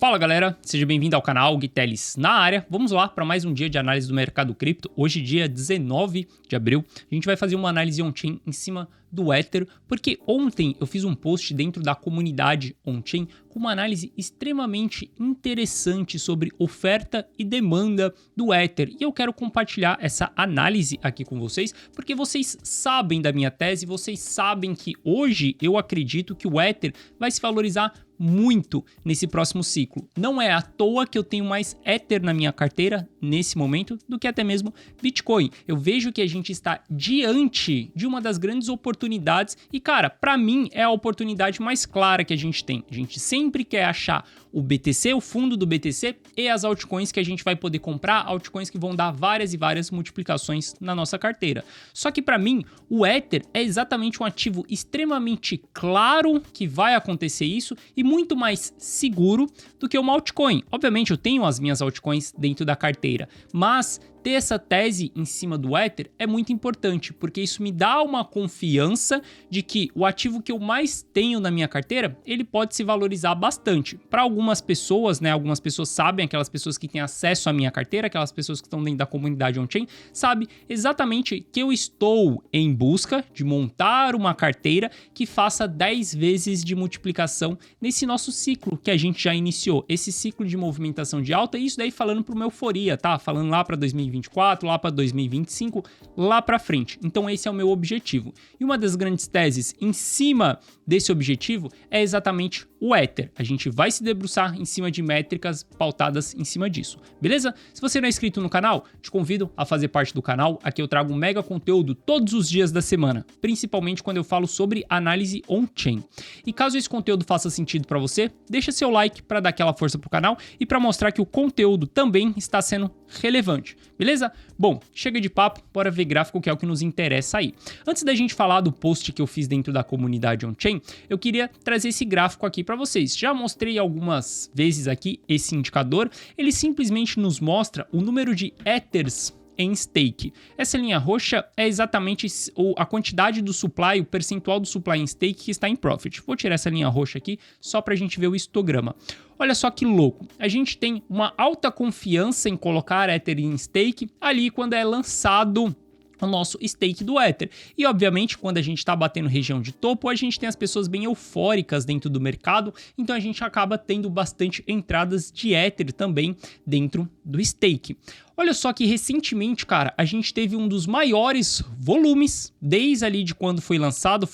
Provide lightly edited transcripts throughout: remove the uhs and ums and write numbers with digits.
Fala galera, seja bem-vindo ao canal Gui Teles na área. Vamos lá para mais um dia de análise do mercado cripto. Hoje, dia 19 de abril, a gente vai fazer uma análise on-chain em cima do Ether, porque ontem eu fiz um post dentro da comunidade on-chain com uma análise extremamente interessante sobre oferta e demanda do Ether. E eu quero compartilhar essa análise aqui com vocês, porque vocês sabem da minha tese, vocês sabem que hoje eu acredito que o Ether vai se valorizar muito nesse próximo ciclo. Não é à toa que eu tenho mais Ether na minha carteira nesse momento do que até mesmo Bitcoin. Eu vejo que a gente está diante de uma das grandes oportunidades e, cara, para mim é a oportunidade mais clara que a gente tem. A gente sempre quer achar o BTC, o fundo do BTC e as altcoins que a gente vai poder comprar, altcoins que vão dar várias e várias multiplicações na nossa carteira. Só que para mim, o Ether é exatamente um ativo extremamente claro que vai acontecer isso e muito mais seguro do que uma altcoin. Obviamente eu tenho as minhas altcoins dentro da carteira, mas ter essa tese em cima do Ether é muito importante, porque isso me dá uma confiança de que o ativo que eu mais tenho na minha carteira, ele pode se valorizar bastante. Para algumas pessoas, né, algumas pessoas sabem, aquelas pessoas que têm acesso à minha carteira, aquelas pessoas que estão dentro da comunidade on-chain, sabem exatamente que eu estou em busca de montar uma carteira que faça 10 vezes de multiplicação nesse nosso ciclo que a gente já iniciou, esse ciclo de movimentação de alta, e isso daí falando para uma euforia, tá? Falando lá para 2024, lá para 2025, lá para frente. Então esse é o meu objetivo. E uma das grandes teses em cima desse objetivo é exatamente o Ether. A gente vai se debruçar em cima de métricas pautadas em cima disso, beleza? Se você não é inscrito no canal, te convido a fazer parte do canal. Aqui eu trago um mega conteúdo todos os dias da semana, principalmente quando eu falo sobre análise on-chain. E caso esse conteúdo faça sentido para você, deixa seu like para dar aquela força pro canal e para mostrar que o conteúdo também está sendo relevante, beleza? Bom, chega de papo, bora ver gráfico, que é o que nos interessa aí. Antes da gente falar do post que eu fiz dentro da comunidade on-chain, eu queria trazer esse gráfico aqui para vocês. Já mostrei algumas vezes aqui esse indicador, ele simplesmente nos mostra o número de Ethers em stake. Essa linha roxa é exatamente a quantidade do supply, o percentual do supply em stake que está em profit. Vou tirar essa linha roxa aqui só para a gente ver o histograma. Olha só que louco, a gente tem uma alta confiança em colocar Ether em stake ali quando é lançado o nosso stake do Ether. E obviamente quando a gente está batendo região de topo, a gente tem as pessoas bem eufóricas dentro do mercado, então a gente acaba tendo bastante entradas de Ether também dentro do stake. Olha só que recentemente, cara, a gente teve um dos maiores volumes desde ali de quando foi lançado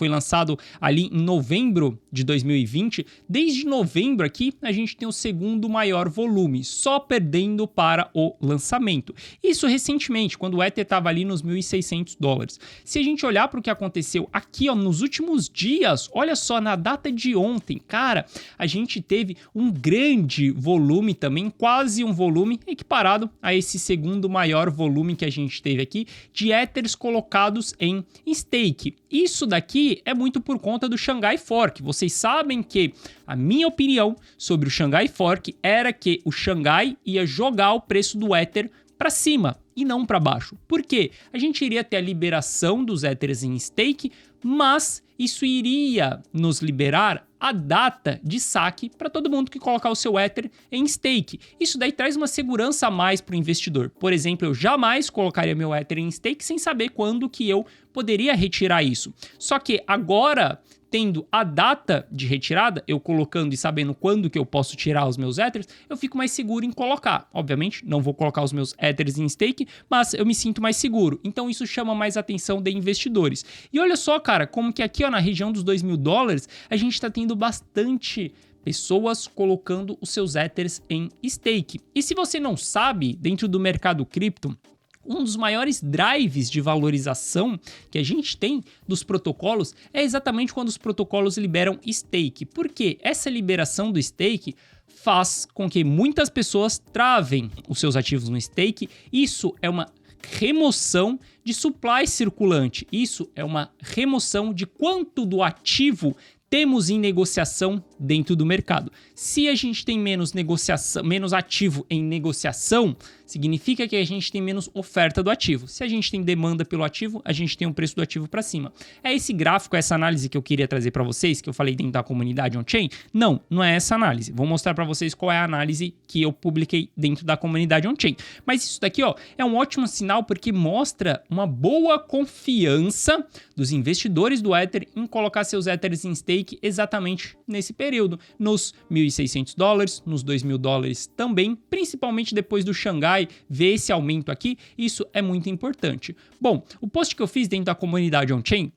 ali em novembro de 2020. Desde novembro aqui, a gente tem o segundo maior volume, só perdendo para o lançamento. Isso recentemente, quando o Ether estava ali nos $1.600. Se a gente olhar para o que aconteceu aqui, ó, nos últimos dias, olha só, na data de ontem, cara, a gente teve um grande volume também, quase um volume equiparado a esse segundo maior volume que a gente teve aqui de Ethers colocados em stake. Isso daqui é muito por conta do Shanghai Fork. Vocês sabem que a minha opinião sobre o Shanghai Fork era que o Shanghai ia jogar o preço do Ether para cima e não para baixo. Por quê? A gente iria ter a liberação dos Ethers em stake, mas isso iria nos liberar a data de saque para todo mundo que colocar o seu Ether em stake. Isso daí traz uma segurança a mais para o investidor. Por exemplo, eu jamais colocaria meu Ether em stake sem saber quando que eu poderia retirar isso. Só que agora, tendo a data de retirada, eu colocando e sabendo quando que eu posso tirar os meus Ethers, eu fico mais seguro em colocar. Obviamente, não vou colocar os meus Ethers em stake, mas eu me sinto mais seguro. Então isso chama mais atenção de investidores. E olha só, cara, como que aqui, ó, na região dos $2.000, a gente está tendo bastante pessoas colocando os seus Ethers em stake. E se você não sabe, dentro do mercado cripto, um dos maiores drives de valorização que a gente tem dos protocolos é exatamente quando os protocolos liberam stake. Porque essa liberação do stake faz com que muitas pessoas travem os seus ativos no stake. Isso é uma remoção de supply circulante. Isso é uma remoção de quanto do ativo temos em negociação dentro do mercado. Se a gente tem menos negociação, menos ativo em negociação, significa que a gente tem menos oferta do ativo. Se a gente tem demanda pelo ativo, a gente tem um preço do ativo para cima. É esse gráfico, essa análise que eu queria trazer para vocês, que eu falei dentro da comunidade on-chain? Não, não é essa análise. Vou mostrar para vocês qual é a análise que eu publiquei dentro da comunidade on-chain. Mas isso daqui, ó, é um ótimo sinal porque mostra uma boa confiança dos investidores do Ether em colocar seus Ethers em stake exatamente nesse período, nos $1.600, nos $2.000 também, principalmente depois do Xangai ver esse aumento aqui, isso é muito importante. Bom, o post que eu fiz dentro da comunidade on-chain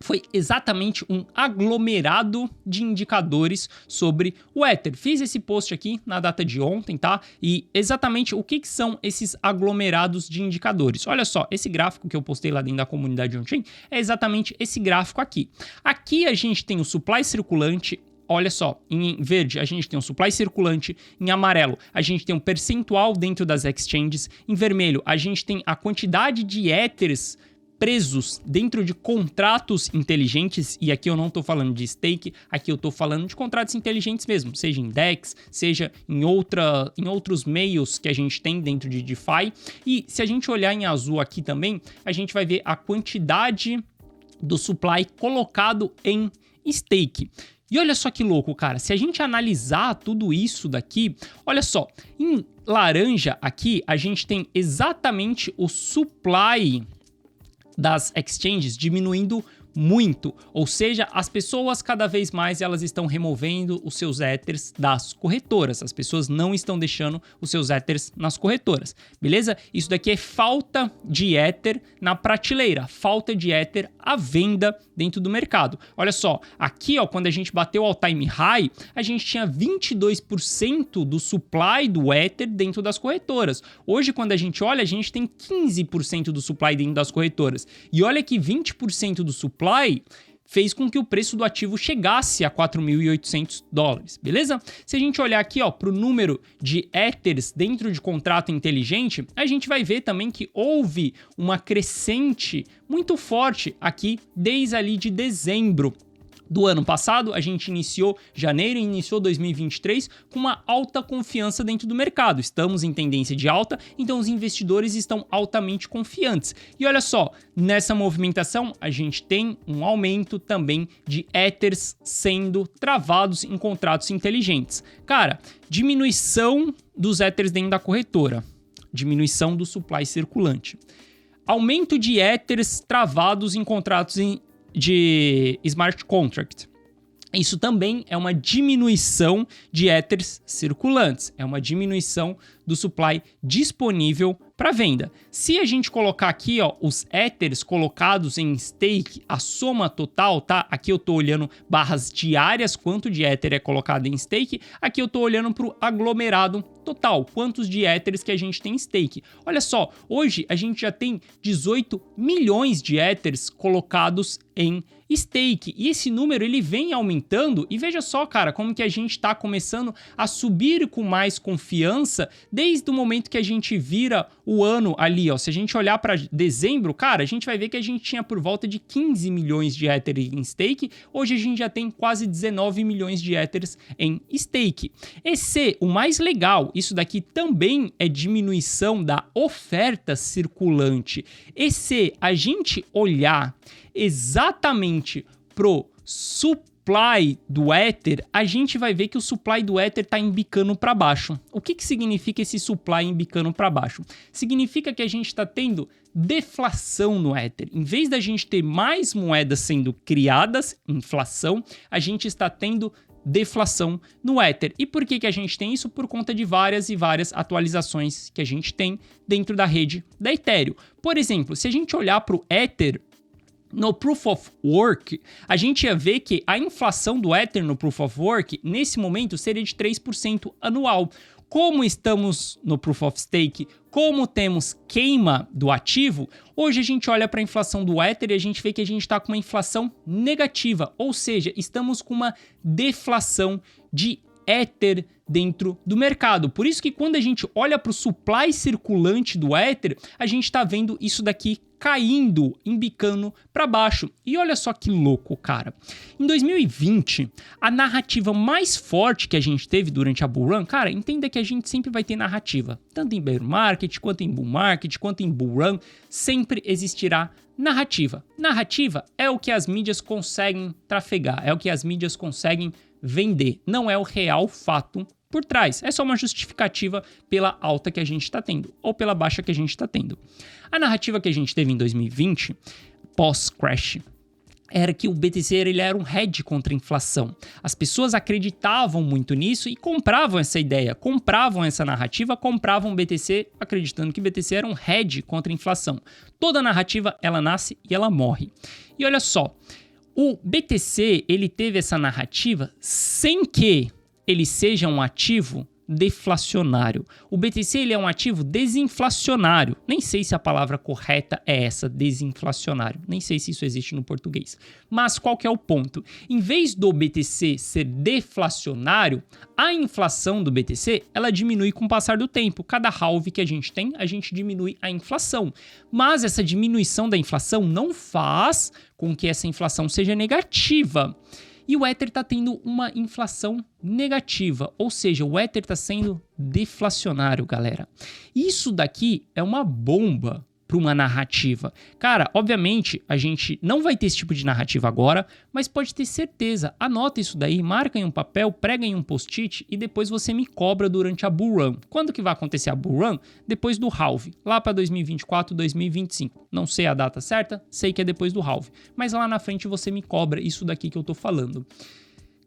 foi exatamente um aglomerado de indicadores sobre o Ether. Fiz esse post aqui na data de ontem, tá? E exatamente o que são esses aglomerados de indicadores. Olha só, esse gráfico que eu postei lá dentro da comunidade on-chain é exatamente esse gráfico aqui. Aqui a gente tem o supply circulante. Olha só, em verde a gente tem um supply circulante, em amarelo a gente tem um percentual dentro das exchanges, em vermelho a gente tem a quantidade de Ethers presos dentro de contratos inteligentes, e aqui eu não estou falando de stake, aqui eu estou falando de contratos inteligentes mesmo, seja em DEX, seja em outros meios que a gente tem dentro de DeFi. E se a gente olhar em azul aqui também, a gente vai ver a quantidade do supply colocado em stake. E olha só que louco, cara, se a gente analisar tudo isso daqui, olha só, em laranja aqui a gente tem exatamente o supply das exchanges diminuindo muito, ou seja, as pessoas cada vez mais elas estão removendo os seus Ethers das corretoras, as pessoas não estão deixando os seus Ethers nas corretoras, beleza? Isso daqui é falta de Ether na prateleira, falta de Ether à venda dentro do mercado. Olha só, aqui ó, quando a gente bateu o all-time high, a gente tinha 22% do supply do Ether dentro das corretoras. Hoje, quando a gente olha, a gente tem 15% do supply dentro das corretoras. E olha que 20% do supply fez com que o preço do ativo chegasse a $4.800, beleza? Se a gente olhar aqui, ó, para o número de Ethers dentro de contrato inteligente, a gente vai ver também que houve uma crescente muito forte aqui desde ali de dezembro do ano passado. A gente iniciou janeiro e iniciou 2023 com uma alta confiança dentro do mercado. Estamos em tendência de alta, então os investidores estão altamente confiantes. E olha só, nessa movimentação a gente tem um aumento também de Ethers sendo travados em contratos inteligentes. Cara, diminuição dos Ethers dentro da corretora, diminuição do supply circulante, aumento de Ethers travados em contratos de smart contract. Isso também é uma diminuição de Ethers circulantes, é uma diminuição do supply disponível para venda. Se a gente colocar aqui, ó, os Ethers colocados em stake, a soma total, tá? Aqui eu tô olhando barras diárias, quanto de Ether é colocado em stake. Aqui eu tô olhando para o aglomerado total, quantos de Ethers que a gente tem em stake. Olha só, hoje a gente já tem 18 milhões de Ethers colocados em stake. E esse número ele vem aumentando e veja só, cara, como que a gente tá começando a subir com mais confiança desde o momento que a gente vira o ano ali, ó. Se a gente olhar para dezembro, cara, a gente vai ver que a gente tinha por volta de 15 milhões de Ether em stake. Hoje a gente já tem quase 19 milhões de Ethers em stake. Esse, o mais legal, isso daqui também é diminuição da oferta circulante. E se a gente olhar exatamente pro supply do Ether, a gente vai ver que o supply do Ether está embicando para baixo. O que significa esse supply embicando para baixo? Significa que a gente está tendo deflação no Ether. Em vez da gente ter mais moedas sendo criadas, inflação, a gente está tendo deflação no Ether. E por que a gente tem isso? Por conta de várias e várias atualizações que a gente tem dentro da rede da Ethereum. Por exemplo, se a gente olhar para o Ether no Proof of Work, a gente ia ver que a inflação do Ether no Proof of Work, nesse momento, seria de 3% anual. Como estamos no Proof of Stake, como temos queima do ativo, hoje a gente olha para a inflação do Ether e a gente vê que a gente está com uma inflação negativa, ou seja, estamos com uma deflação de Ether dentro do mercado. Por isso que quando a gente olha para o supply circulante do Ether, a gente está vendo isso daqui caindo, embicando para baixo. E olha só que louco, cara. Em 2020, a narrativa mais forte que a gente teve durante a bull run, cara, entenda que a gente sempre vai ter narrativa. Tanto em bear market, quanto em bull market, quanto em bull run, sempre existirá narrativa. Narrativa é o que as mídias conseguem trafegar, é o que as mídias conseguem vender. Não é o real fato por trás. É só uma justificativa pela alta que a gente está tendo ou pela baixa que a gente está tendo. A narrativa que a gente teve em 2020, pós-crash, era que o BTC ele era um hedge contra a inflação. As pessoas acreditavam muito nisso e compravam essa ideia, compravam essa narrativa, compravam o BTC acreditando que o BTC era um hedge contra a inflação. Toda narrativa, ela nasce e ela morre. E olha só, o BTC ele teve essa narrativa sem que ele seja um ativo deflacionário. O BTC ele é um ativo desinflacionário. Nem sei se a palavra correta é essa, desinflacionário. Nem sei se isso existe no português. Mas qual que é o ponto? Em vez do BTC ser deflacionário, a inflação do BTC ela diminui com o passar do tempo. Cada halve que a gente tem, a gente diminui a inflação. Mas essa diminuição da inflação não faz com que essa inflação seja negativa. E o Ether está tendo uma inflação negativa, ou seja, o Ether está sendo deflacionário, galera. Isso daqui é uma bomba para uma narrativa. Cara, obviamente a gente não vai ter esse tipo de narrativa agora, mas pode ter certeza. Anota isso daí, marca em um papel, prega em um post-it e depois você me cobra durante a bull run. Quando que vai acontecer a bull run? Depois do halve, lá para 2024, 2025. Não sei a data certa, sei que é depois do halve, mas lá na frente você me cobra isso daqui que eu tô falando.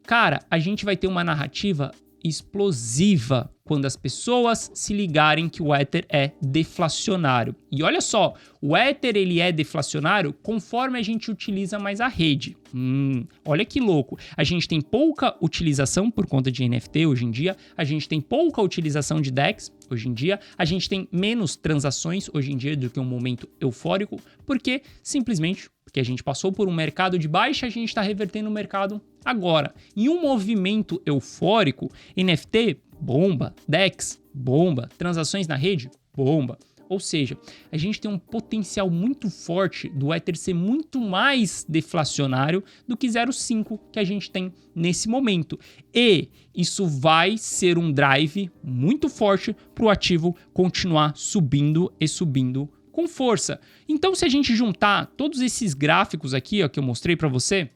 Cara, a gente vai ter uma narrativa explosiva quando as pessoas se ligarem que o Ether é deflacionário. E olha só, o Ether ele é deflacionário conforme a gente utiliza mais a rede. Olha que louco. A gente tem pouca utilização por conta de NFT hoje em dia, a gente tem pouca utilização de DEX hoje em dia, a gente tem menos transações hoje em dia do que um momento eufórico, porque simplesmente porque a gente passou por um mercado de baixa, a gente está revertendo o mercado agora. Em um movimento eufórico, NFT, bomba, DEX, bomba, transações na rede, bomba. Ou seja, a gente tem um potencial muito forte do Ether ser muito mais deflacionário do que 0,5 que a gente tem nesse momento. E isso vai ser um drive muito forte para o ativo continuar subindo e subindo com força. Então, se a gente juntar todos esses gráficos aqui, ó, que eu mostrei para você,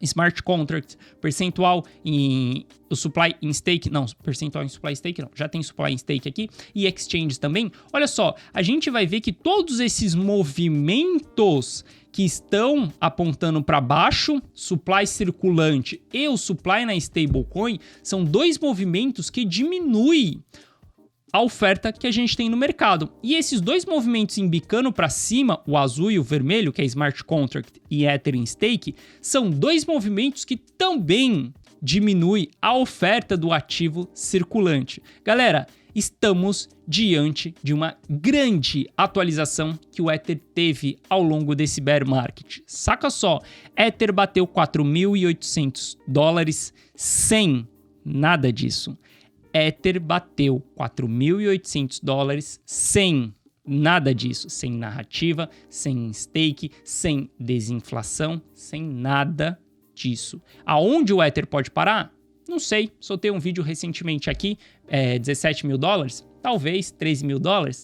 smart contract, percentual em o supply in stake, não, percentual em supply stake não, já tem supply in stake aqui, e exchanges também, olha só, a gente vai ver que todos esses movimentos que estão apontando para baixo, supply circulante e o supply na stablecoin, são dois movimentos que diminuem a oferta que a gente tem no mercado. E esses dois movimentos embicando para cima, o azul e o vermelho, que é Smart Contract e Ether em Stake, são dois movimentos que também diminuem a oferta do ativo circulante. Galera, estamos diante de uma grande atualização que o Ether teve ao longo desse bear market. Saca só, Ether bateu $4.800 sem nada disso. Ether bateu $4.800 sem nada disso, sem narrativa, sem stake, sem desinflação, sem nada disso. Aonde o Ether pode parar? Não sei, soltei um vídeo recentemente aqui, $17 mil, talvez, $13 mil,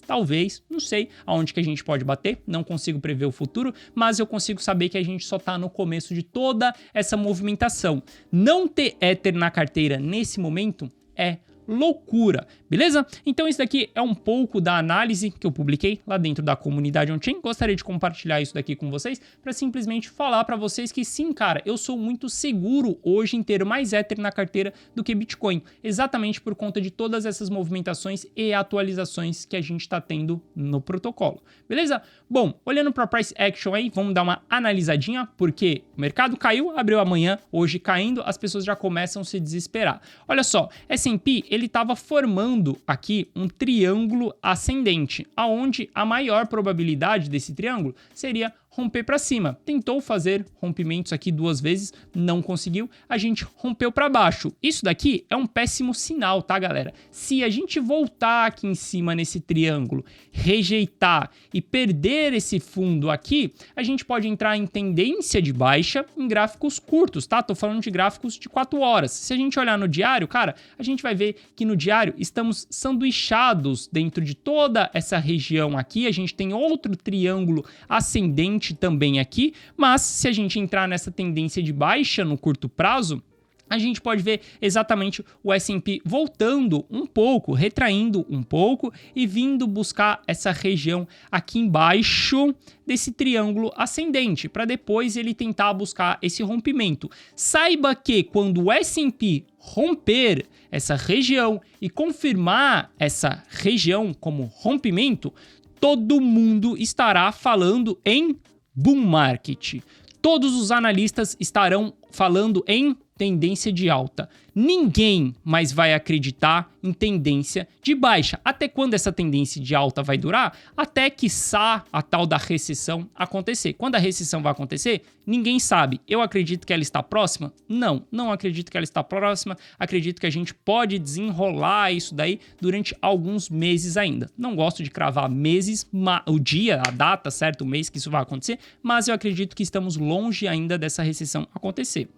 talvez, não sei aonde que a gente pode bater, não consigo prever o futuro, mas eu consigo saber que a gente só tá no começo de toda essa movimentação. Não ter Ether na carteira nesse momento é loucura, beleza? Então isso daqui é um pouco da análise que eu publiquei lá dentro da comunidade on-chain. Gostaria de compartilhar isso daqui com vocês para simplesmente falar para vocês que sim, cara, eu sou muito seguro hoje em ter mais Ether na carteira do que Bitcoin, exatamente por conta de todas essas movimentações e atualizações que a gente está tendo no protocolo, beleza? Bom, olhando para price action aí, vamos dar uma analisadinha, porque o mercado caiu, abriu amanhã, hoje caindo, as pessoas já começam a se desesperar. Olha só, S&P ele estava formando aqui um triângulo ascendente, aonde a maior probabilidade desse triângulo seria romper para cima. Tentou fazer rompimentos aqui 2 vezes, não conseguiu, a gente rompeu para baixo. Isso daqui é um péssimo sinal, tá, galera? Se a gente voltar aqui em cima nesse triângulo, rejeitar e perder esse fundo aqui, a gente pode entrar em tendência de baixa em gráficos curtos, tá? Tô falando de gráficos de 4 horas. Se a gente olhar no diário, cara, a gente vai ver que no diário estamos sanduichados dentro de toda essa região aqui. A gente tem outro triângulo ascendente também aqui, mas se a gente entrar nessa tendência de baixa no curto prazo, a gente pode ver exatamente o S&P voltando um pouco, retraindo um pouco e vindo buscar essa região aqui embaixo desse triângulo ascendente, para depois ele tentar buscar esse rompimento. Saiba que quando o S&P romper essa região e confirmar essa região como rompimento, todo mundo estará falando em bull market. Todos os analistas estarão falando em tendência de alta. Ninguém mais vai acreditar em tendência de baixa. Até quando essa tendência de alta vai durar? Até quiçá a tal da recessão acontecer. Quando a recessão vai acontecer, ninguém sabe. Eu acredito que ela está próxima? Não, não acredito que ela está próxima. Acredito que a gente pode desenrolar isso daí durante alguns meses ainda. Não gosto de cravar meses, o dia, a data, certo, o mês que isso vai acontecer, mas eu acredito que estamos longe ainda dessa recessão acontecer.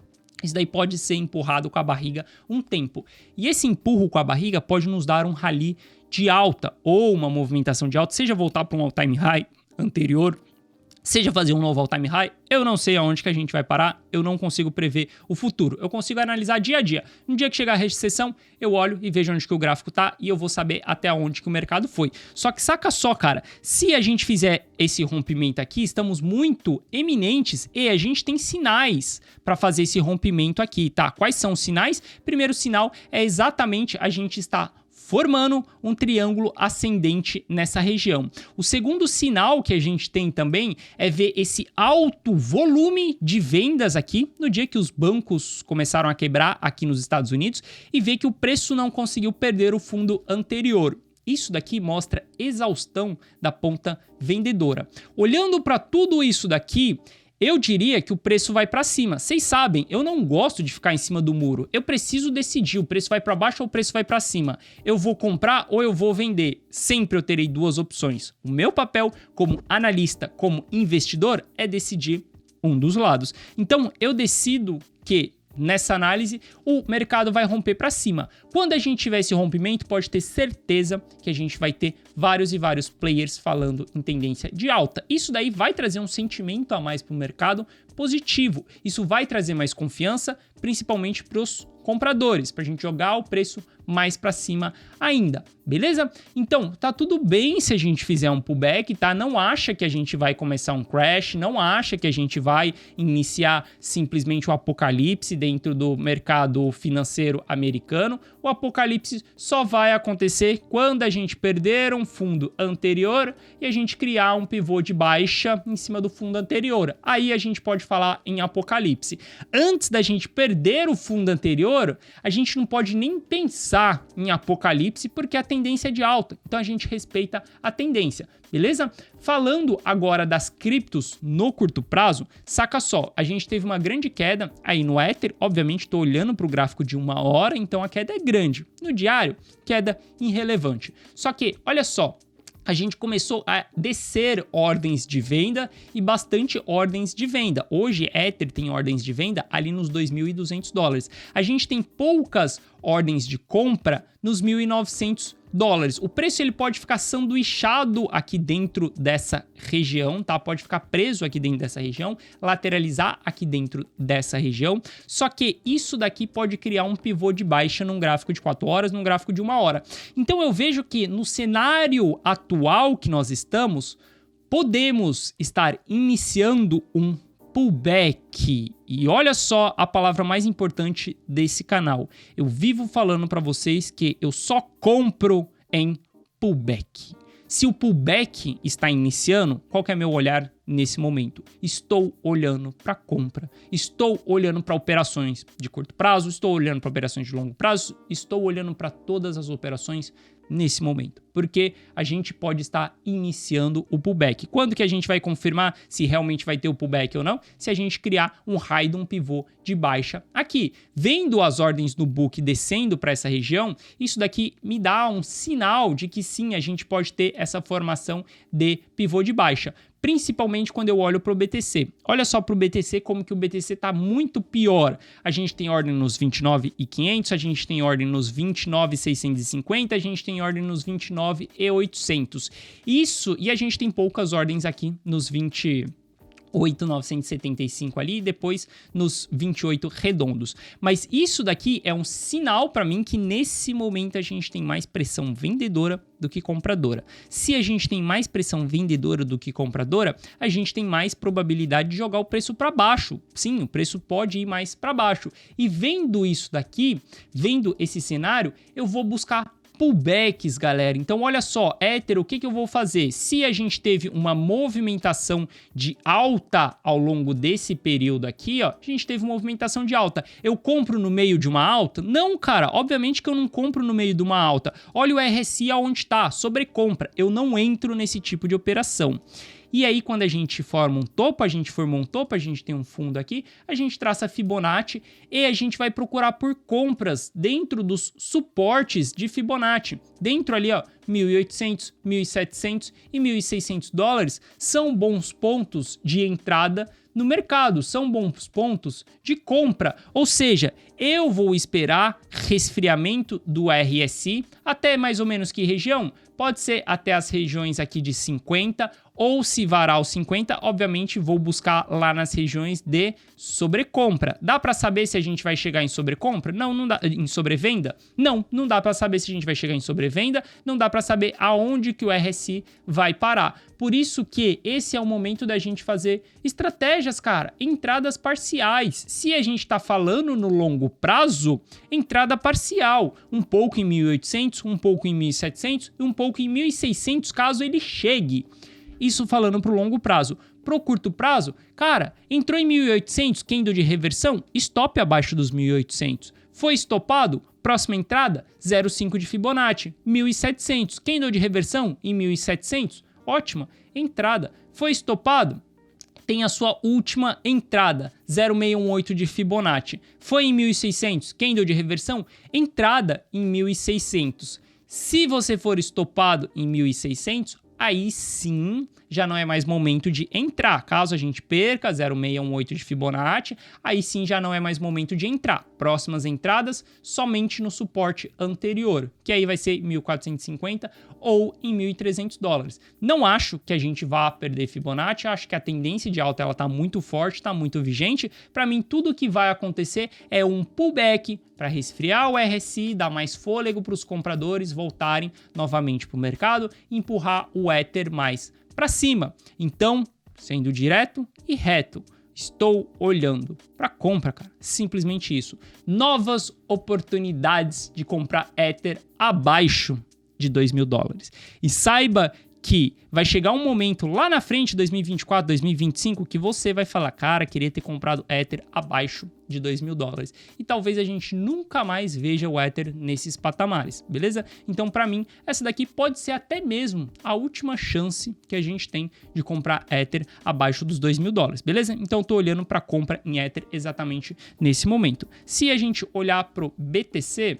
Isso daí pode ser empurrado com a barriga um tempo. E esse empurro com a barriga pode nos dar um rally de alta ou uma movimentação de alta, seja voltar para um all-time high anterior, seja fazer um novo all-time high. Eu não sei aonde que a gente vai parar, eu não consigo prever o futuro. Eu consigo analisar dia a dia. No dia que chegar a recessão, eu olho e vejo onde que o gráfico tá e eu vou saber até onde que o mercado foi. Só que saca só, cara, se a gente fizer esse rompimento aqui, estamos muito eminentes e a gente tem sinais para fazer esse rompimento aqui, tá? Quais são os sinais? Primeiro sinal é exatamente a gente estar formando um triângulo ascendente nessa região. O segundo sinal que a gente tem também é ver esse alto volume de vendas aqui no dia que os bancos começaram a quebrar aqui nos Estados Unidos e ver que o preço não conseguiu perder o fundo anterior. Isso daqui mostra exaustão da ponta vendedora. Olhando para tudo isso daqui, eu diria que o preço vai para cima. Vocês sabem, eu não gosto de ficar em cima do muro. Eu preciso decidir, o preço vai para baixo ou o preço vai para cima. Eu vou comprar ou eu vou vender. Sempre eu terei 2 opções. O meu papel como analista, como investidor, é decidir um dos lados. Então, eu decido que nessa análise, o mercado vai romper para cima. Quando a gente tiver esse rompimento, pode ter certeza que a gente vai ter vários e vários players falando em tendência de alta. Isso daí vai trazer um sentimento a mais para o mercado positivo. Isso vai trazer mais confiança, principalmente para os compradores, para a gente jogar o preço mais para cima ainda, beleza? Então, tá tudo bem se a gente fizer um pullback, tá? Não acha que a gente vai começar um crash, não acha que a gente vai iniciar simplesmente o apocalipse dentro do mercado financeiro americano. O apocalipse só vai acontecer quando a gente perder um fundo anterior e a gente criar um pivô de baixa em cima do fundo anterior. Aí a gente pode falar em apocalipse. Antes da gente perder o fundo anterior, a gente não pode nem pensar em apocalipse porque a tendência é de alta. Então a gente respeita a tendência, beleza? Falando agora das criptos no curto prazo, saca só, a gente teve uma grande queda aí no Ether, obviamente estou olhando para o gráfico de 1 hora, então a queda é grande. No diário, queda irrelevante. Só que, olha só, a gente começou a descer ordens de venda e bastante ordens de venda. Hoje, Ether tem ordens de venda ali nos $2.200. A gente tem poucas ordens de compra nos $1.900. O preço ele pode ficar sanduichado aqui dentro dessa região, tá? Pode ficar preso aqui dentro dessa região, lateralizar aqui dentro dessa região. Só que isso daqui pode criar um pivô de baixa num gráfico de 4 horas, num gráfico de 1 hora. Então eu vejo que no cenário atual que nós estamos, podemos estar iniciando um pullback. E olha só a palavra mais importante desse canal. Eu vivo falando para vocês que eu só compro em pullback. Se o pullback está iniciando, qual que é meu olhar nesse momento. Estou olhando para compra, estou olhando para operações de curto prazo, estou olhando para operações de longo prazo, estou olhando para todas as operações nesse momento, porque a gente pode estar iniciando o pullback. Quando que a gente vai confirmar se realmente vai ter o pullback ou não? Se a gente criar um high de um pivô de baixa aqui. Vendo as ordens do book descendo para essa região, isso daqui me dá um sinal de que sim, a gente pode ter essa formação de pivô de baixa. Principalmente quando eu olho para o BTC. Olha só para o BTC como que o BTC está muito pior. A gente tem ordem nos 29.500, a gente tem ordem nos 29.650, a gente tem ordem nos 29.800. Isso, e a gente tem poucas ordens aqui nos 28.975 ali e depois nos 28 redondos. Mas isso daqui é um sinal para mim que nesse momento a gente tem mais pressão vendedora do que compradora. Se a gente tem mais pressão vendedora do que compradora, a gente tem mais probabilidade de jogar o preço para baixo. Sim, o preço pode ir mais para baixo. E vendo isso daqui, vendo esse cenário, eu vou buscar pullbacks, galera. Então, olha só, Ether, o que eu vou fazer? Se a gente teve uma movimentação de alta ao longo desse período aqui, ó, a gente teve uma movimentação de alta. Eu compro no meio de uma alta? Não, cara, obviamente que eu não compro no meio de uma alta. Olha o RSI aonde está, sobrecompra. Eu não entro nesse tipo de operação. E aí, quando a gente forma um topo, a gente tem um fundo aqui, a gente traça Fibonacci e a gente vai procurar por compras dentro dos suportes de Fibonacci. Dentro ali, ó, 1.800, 1.700 e 1.600 dólares são bons pontos de entrada no mercado, são bons pontos de compra. Ou seja, eu vou esperar resfriamento do RSI até mais ou menos que região? Pode ser até as regiões aqui de 50, ou se varar os 50, obviamente vou buscar lá nas regiões de sobrecompra. Dá para saber se a gente vai chegar em sobrecompra? Não, não dá. Em sobrevenda? Não, não dá para saber se a gente vai chegar em sobrevenda, não dá para saber aonde que o RSI vai parar. Por isso que esse é o momento da gente fazer estratégias, cara, entradas parciais. Se a gente tá falando no longo prazo, entrada parcial, um pouco em 1.800, um pouco em 1.700 e um pouco em 1.600 caso ele chegue. Isso falando pro longo prazo. Pro curto prazo, cara, entrou em 1.800, candle de reversão, stop abaixo dos 1.800. Foi estopado, próxima entrada, 0,5 de Fibonacci, 1.700. Candle de reversão em 1.700, ótima entrada. Foi estopado, tem a sua última entrada, 0,618 de Fibonacci. Foi em 1.600, candle de reversão, entrada em 1.600. Se você for estopado em 1.600, aí sim já não é mais momento de entrar. Caso a gente perca 0,618 de Fibonacci, aí sim já não é mais momento de entrar. Próximas entradas somente no suporte anterior, que aí vai ser 1.450 ou em 1.300 dólares. Não acho que a gente vá perder Fibonacci, acho que a tendência de alta ela tá muito forte, tá muito vigente. Para mim, tudo que vai acontecer é um pullback para resfriar o RSI, dar mais fôlego para os compradores voltarem novamente para o mercado e empurrar o Ether mais para cima. Então, sendo direto e reto, estou olhando para compra, cara. Simplesmente isso. Novas oportunidades de comprar Ether abaixo de 2.000 dólares. E saiba que vai chegar um momento lá na frente, 2024, 2025, que você vai falar, cara, queria ter comprado Ether abaixo de 2.000 dólares. E talvez a gente nunca mais veja o Ether nesses patamares, beleza? Então, para mim, essa daqui pode ser até mesmo a última chance que a gente tem de comprar Ether abaixo dos 2.000 dólares, beleza? Então, eu tô olhando para compra em Ether exatamente nesse momento. Se a gente olhar pro BTC,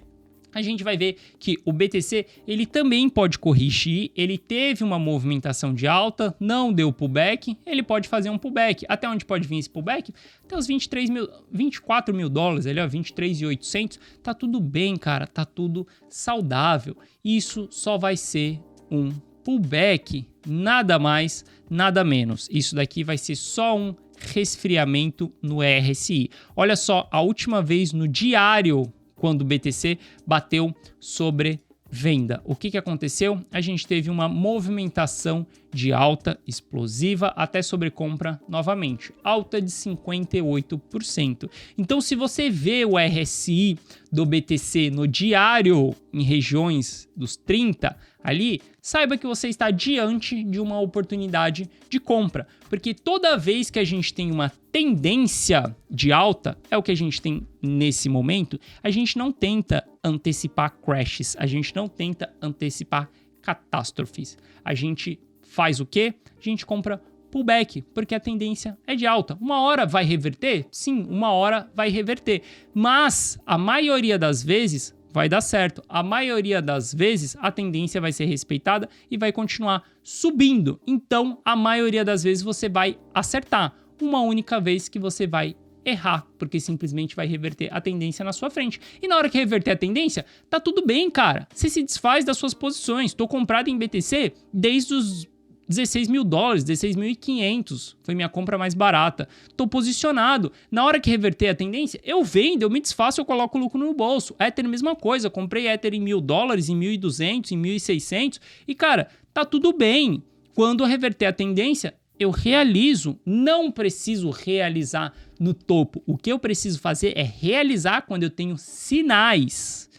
a gente vai ver que o BTC ele também pode corrigir, ele teve uma movimentação de alta, não deu pullback, ele pode fazer um pullback. Até onde pode vir esse pullback? Até os 24 mil dólares, ali, ó, 23.800, tá tudo bem, cara, tá tudo saudável. Isso só vai ser um pullback, nada mais, nada menos. Isso daqui vai ser só um resfriamento no RSI. Olha só, a última vez no diário, quando o BTC bateu sobre venda. O que aconteceu? A gente teve uma movimentação de alta explosiva até sobrecompra novamente, alta de 58%. Então, se você vê o RSI do BTC no diário em regiões dos 30, ali, saiba que você está diante de uma oportunidade de compra. Porque toda vez que a gente tem uma tendência de alta, é o que a gente tem nesse momento, a gente não tenta antecipar crashes, a gente não tenta antecipar catástrofes. A gente faz o quê? A gente compra pullback, porque a tendência é de alta. Uma hora vai reverter? Sim, uma hora vai reverter. Mas a maioria das vezes vai dar certo. A maioria das vezes a tendência vai ser respeitada e vai continuar subindo. Então, a maioria das vezes você vai acertar. Uma única vez que você vai errar, porque simplesmente vai reverter a tendência na sua frente. E na hora que reverter a tendência, tá tudo bem, cara. Você se desfaz das suas posições. Tô comprado em BTC desde os 16 mil dólares, 16.500, foi minha compra mais barata. Tô posicionado. Na hora que reverter a tendência, eu vendo, eu me desfaço, eu coloco o lucro no bolso. Ether, mesma coisa. Comprei Ether em 1.000 dólares, em 1.200, em 1.600. E, cara, tá tudo bem. Quando reverter a tendência, eu realizo. Não preciso realizar no topo. O que eu preciso fazer é realizar quando eu tenho sinais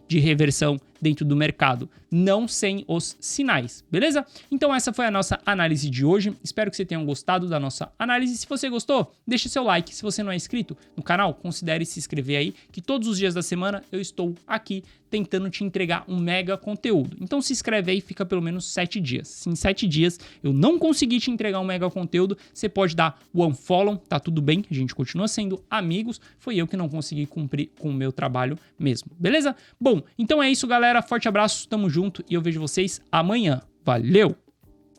de reversão dentro do mercado, não sem os sinais, beleza? Então essa foi a nossa análise de hoje, espero que você tenham gostado da nossa análise. Se você gostou, deixa seu like. Se você não é inscrito no canal, considere se inscrever aí, que todos os dias da semana eu estou aqui tentando te entregar um mega conteúdo. Então se inscreve aí, fica pelo menos 7 dias. Se em 7 dias eu não conseguir te entregar um mega conteúdo, você pode dar o unfollow, tá tudo bem, a gente continua sendo amigos, foi eu que não consegui cumprir com o meu trabalho mesmo, beleza? Bom, então é isso, galera, forte abraço, tamo junto e eu vejo vocês amanhã. Valeu!